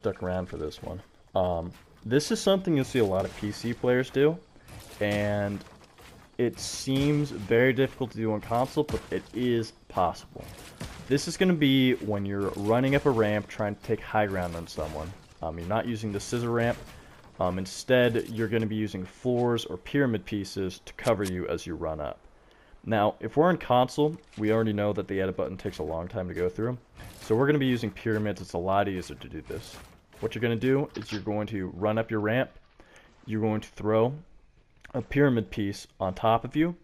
stuck around for this one. This is something you'll see a lot of PC players do, and it seems very difficult to do on console, but it is possible. This is going to be when you're running up a ramp trying to take high ground on someone. You're not using the scissor ramp. Instead, you're going to be using floors or pyramid pieces to cover you as you run up. Now, if we're in console, we already know that the edit button takes a long time to go through. So we're going to be using pyramids. It's a lot easier to do this. What you're going to do is you're going to run up your ramp. You're going to throw a pyramid piece on top of you.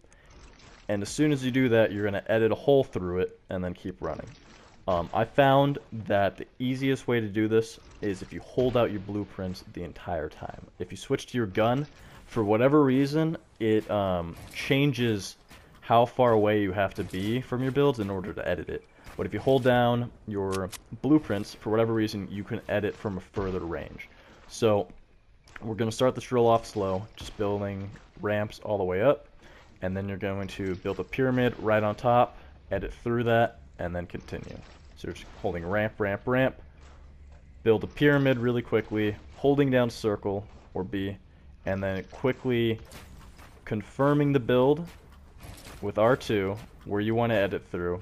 And as soon as you do that, you're going to edit a hole through it and then keep running. I found that the easiest way to do this is if you hold out your blueprints the entire time. If you switch to your gun, for whatever reason, it changes how far away you have to be from your builds in order to edit it. But if you hold down your blueprints, for whatever reason, you can edit from a further range. So we're going to start this drill off slow, just building ramps all the way up. And then you're going to build a pyramid right on top, edit through that, and then continue. So you're just holding ramp, ramp, ramp. Build a pyramid really quickly, holding down circle, or B, and then quickly confirming the build with R2, where you want to edit through,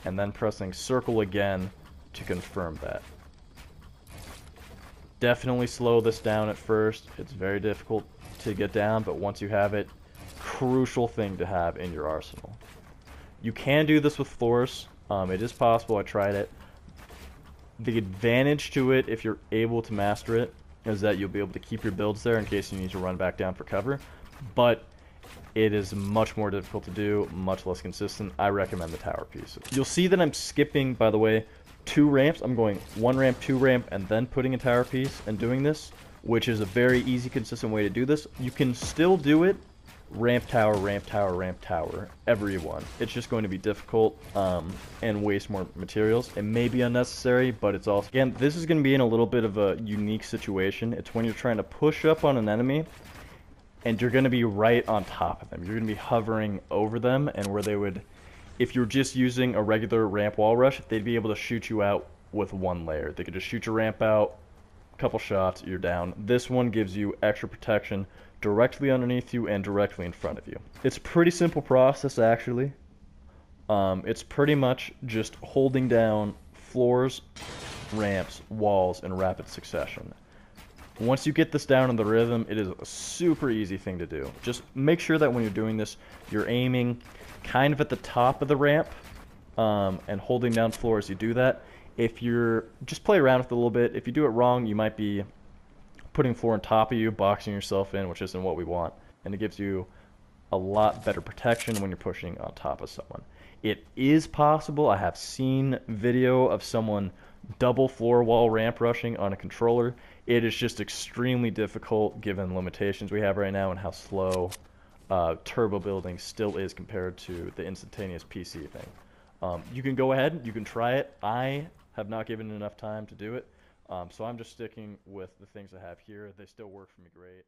and then pressing circle again to confirm that. Definitely slow this down at first. It's very difficult to get down, but once you have it, crucial thing to have in your arsenal. You can do this with floors. It is possible. I tried it. The advantage to it, if you're able to master it, is that you'll be able to keep your builds there in case you need to run back down for cover. But it is much more difficult to do, much less consistent. I recommend the tower piece. You'll see that I'm skipping, by the way, 2 ramps. I'm going 1 ramp, 2 ramp, and then putting a tower piece and doing this, which is a very easy, consistent way to do this. You can still do it ramp tower, ramp tower, ramp tower, everyone. It's just going to be difficult and waste more materials. It may be unnecessary, but it's also, again, this is going to be in a little bit of a unique situation. It's when you're trying to push up on an enemy and you're going to be right on top of them. You're going to be hovering over them, and where they would, if you're just using a regular ramp wall rush, they'd be able to shoot you out with 1 layer. They could just shoot your ramp out, couple shots, you're down. This one gives you extra protection directly underneath you and directly in front of you. It's a pretty simple process, actually. It's pretty much just holding down floors, ramps, walls in rapid succession. Once you get this down in the rhythm, it is a super easy thing to do. Just make sure that when you're doing this, you're aiming kind of at the top of the ramp and holding down floor as you do that. If you're, just play around with it a little bit. If you do it wrong, you might be putting floor on top of you, boxing yourself in, which isn't what we want. And it gives you a lot better protection when you're pushing on top of someone. It is possible. I have seen video of someone double floor wall ramp rushing on a controller. It is just extremely difficult given limitations we have right now and how slow turbo building still is compared to the instantaneous PC thing. You can go ahead, you can try it. I have not given enough time to do it. So I'm just sticking with the things I have here. They still work for me great.